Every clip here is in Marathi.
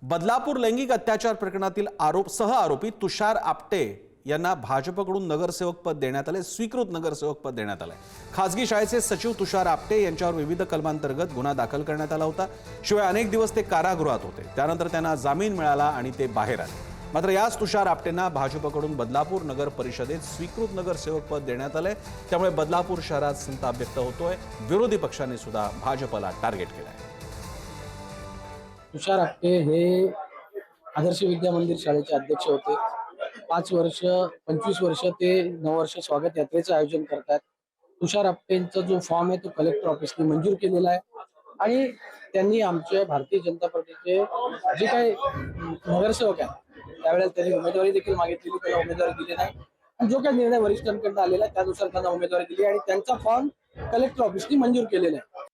बदलापूर लैंगिक अत्याचार प्रकरणातील आरोपी तुषार आपटे यांना भाजपकडून नगरसेवक पद देण्यात आले, स्वीकृत नगरसेवक पद देण्यात आले। खासगी शाळेचे सचिव तुषार आपटे यांच्यावर विविध कलमांतर्गत गुन्हा दाखल करण्यात आला होता। शिवाय अनेक दिवस ते कारागृहात होते। त्यानंतर त्यांना जामीन मिळाला आणि ते बाहेर आले। मात्र याच तुषार आपटेंना भाजपकडून बदलापूर नगर परिषदेत स्वीकृत नगरसेवक पद देण्यात आले। त्यामुळे बदलापूर शहरात संताप व्यक्त होतोय। विरोधी पक्षांनी सुद्धा भाजपला टार्गेट केलंय। तुषार आपटे हे आदर्श विद्या मंदिर शाळेचे अध्यक्ष होते। 25 वर्ष ते 9 वर्ष स्वागत यात्रेचं आयोजन करतात। तुषार आपटेंचा जो फॉर्म आहे तो कलेक्टर ऑफिसने मंजूर केलेला आहे आणि त्यांनी आमच्या भारतीय जनता पार्टीचे जे काही नगरसेवक आहेत त्यावेळेला त्यांनी उमेदवारी देखील मागितलेली, त्याला उमेदवारी दिली नाही। जो काही निर्णय वरिष्ठांकडून आलेला आहे त्यानुसार त्यांना उमेदवारी दिली आणि त्यांचा फॉर्म कलेक्टर ऑफिसने मंजूर केलेला आहे।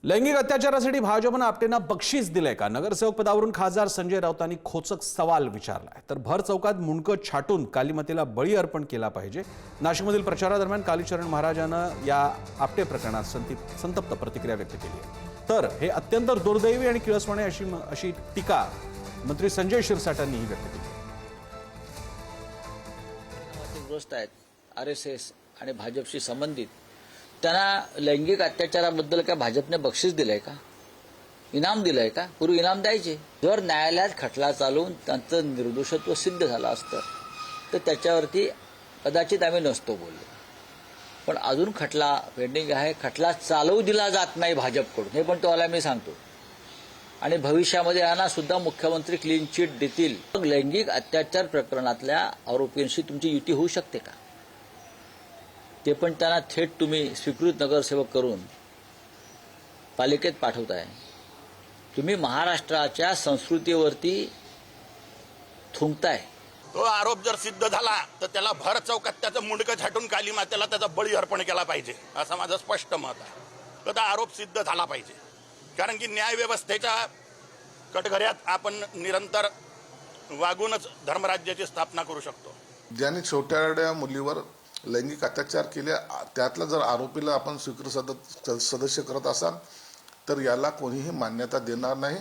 लैंगिक अत्याचारासाठी भाजपनं आपटेंना बक्षीस दिलंय का? नगरसेवक पदावरून खासदार संजय राऊतांनी खोचक सवाल विचारलाय। तर भर चौकात मुंडकं छाटून कालीमातेला बळी अर्पण केला पाहिजे। नाशिकमधील प्रचारादरम्यान कालीचरण महाराजांनं या आपटे प्रकरणात संतप्त प्रतिक्रिया व्यक्त केली आहे। तर हे अत्यंत दुर्दैवी आणि किळसवाणे अशी टीका मंत्री संजय शिरसाटांनीही व्यक्त केली। ग्रस्त आहेत आरएसएस आणि भाजपशी संबंधित, त्यांना लैंगिक अत्याचाराबद्दल काय भाजपने बक्षीस दिलंय का? इनाम दिलंय का? पूर्वी इनाम द्यायचे। जर न्यायालयात खटला चालून त्यांचं निर्दोषत्व सिद्ध झालं असतं तर त्याच्यावरती कदाचित आम्ही नसतो बोललो, पण अजून खटला पेंडिंग आहे। खटला चालवू दिला जात नाही भाजपकडून, हे पण तुम्हाला मी सांगतो। आणि भविष्यामध्ये यांना सुद्धा मुख्यमंत्री क्लीन चिट देतील। मग लैंगिक अत्याचार प्रकरणातल्या आरोपींशी तुमची युती होऊ शकते का? ते पण त्यांना थेट तुम्ही स्वीकृत नगरसेवक करून पालिकेत पाठवताय। तुम्ही महाराष्ट्राच्या संस्कृतीवरती थुंकताय। तो आरोप जर सिद्ध झाला तर त्याला भर चौकात त्याचं मुंडकं छाटून काली मातेला त्याचा बळी अर्पण केला पाहिजे, असं माझं स्पष्ट मत आहे। तर आरोप सिद्ध झाला पाहिजे, कारण की न्यायव्यवस्थेच्या कटघऱ्यात आपण निरंतर वागूनच धर्मराज्याची स्थापना करू शकतो। ज्यांनी छोट्या मुलीवर लैंगिक अत्याचार केले त्यातला जर आरोपीला आपण स्वीकृत सदस्य करत असाल तर याला कोणीही मान्यता देणार नाही।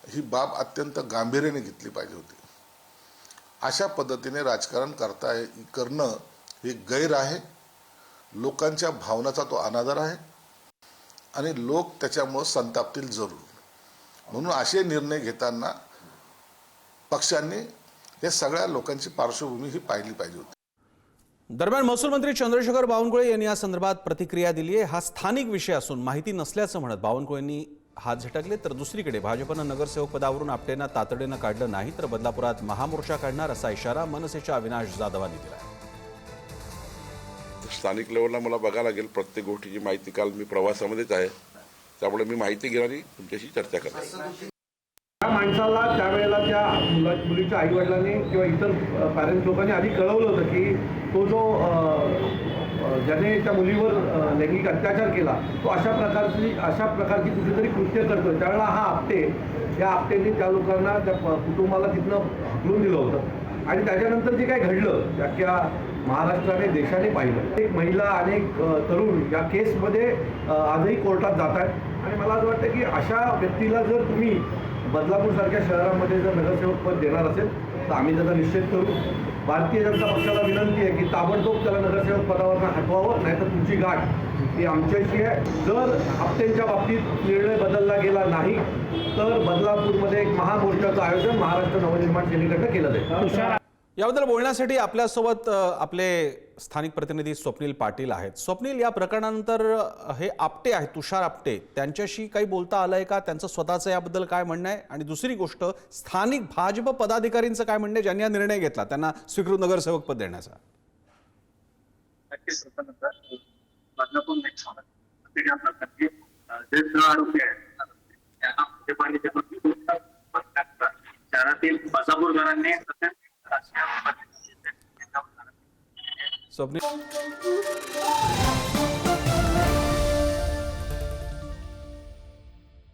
ही बाब अत्यंत गांभीर्याने घेतली पाहिजे होती। अशा पद्धतीने राजकारण करणं हे गैर आहे। लोकांच्या भावनाचा तो अनादर आहे आणि लोक त्याच्यामुळे संतापतील जरूर। म्हणून असे निर्णय घेताना पक्षांनी हे सगळ्या लोकांची पार्श्वभूमी ही पाहिली पाहिजे होती। दरम्यान महसूल मंत्री चंद्रशेखर बावनकुळे यांनी या संदर्भात प्रतिक्रिया दिली आहे। हा स्थानिक विषय असून माहिती नसल्याचं म्हणत बावनकुळेंनी हात झटकले। तर दुसरीकडे भाजपनं नगरसेवक पदावरून आपटेंना तातडीनं काढलं नाही तर बदलापुरात महामोर्चा काढणार असा इशारा मनसेच्या अविनाश जाधवांनी दिला आहे। स्थानिक लेवलला मला बघायला लागेल, प्रत्येक गोष्टीची माहिती। काल मी प्रवासामध्येच आहे, त्यामुळे मी माहिती घेणारी तुमच्याशी चर्चा करणार। त्या माणसाला त्यावेळेला त्या मुलीच्या आईवडिलांनी किंवा इतर पॅरेंट्स लोकांनी आधी कळवलं होतं की तो जो ज्याने त्या मुलीवर लैंगिक अत्याचार केला तो अशा प्रकारची कुठेतरी कृत्य करतोय। त्यावेळेला हा आपटे, या आपटेने त्या लोकांना, त्या कुटुंबाला तिथनं घेऊन दिलं होतं। आणि त्याच्यानंतर जे काय घडलं त्या महाराष्ट्राने, देशाने पाहिलं। एक महिला आणि एक तरुण या केसमध्ये आजही कोर्टात जात आहेत आणि मला असं वाटतं की अशा व्यक्तीला जर तुम्ही बदलापूर सारख्या शहरामध्ये जर नगरसेवक पद देणार असेल तर आम्ही त्याचा निषेध करू। भारतीय जनता पक्षाला विनंती आहे की ताबडतोब त्याला नगरसेवक पदावर हटवावं, नाहीतर तुमची गाठ ही आमच्याशी आहे। जर आपटेंच्या बाबतीत निर्णय बदलला गेला नाही तर बदलापूरमध्ये एक महामोर्चाचं आयोजन महाराष्ट्र नवनिर्माण सेनेकडनं केलं जाईल। याबद्दल बोलण्यासाठी आपल्यासोबत आपले स्थानिक प्रतिनिधी स्वप्नील पाटील आहेत। स्वप्नील, या प्रकरणानंतर हे आपटे आहेत, तुषार आपटे, त्यांच्याशी काही बोलता आलंय का? त्यांचं स्वतःचं याबद्दल काय म्हणणं आहे? आणि दुसरी गोष्ट, स्थानिक भाजप पदाधिकाऱ्यांचं काय म्हणणं आहे ज्यांनी हा निर्णय घेतला त्यांना स्वीकृत नगरसेवक पद देण्याचा? स्वप्नील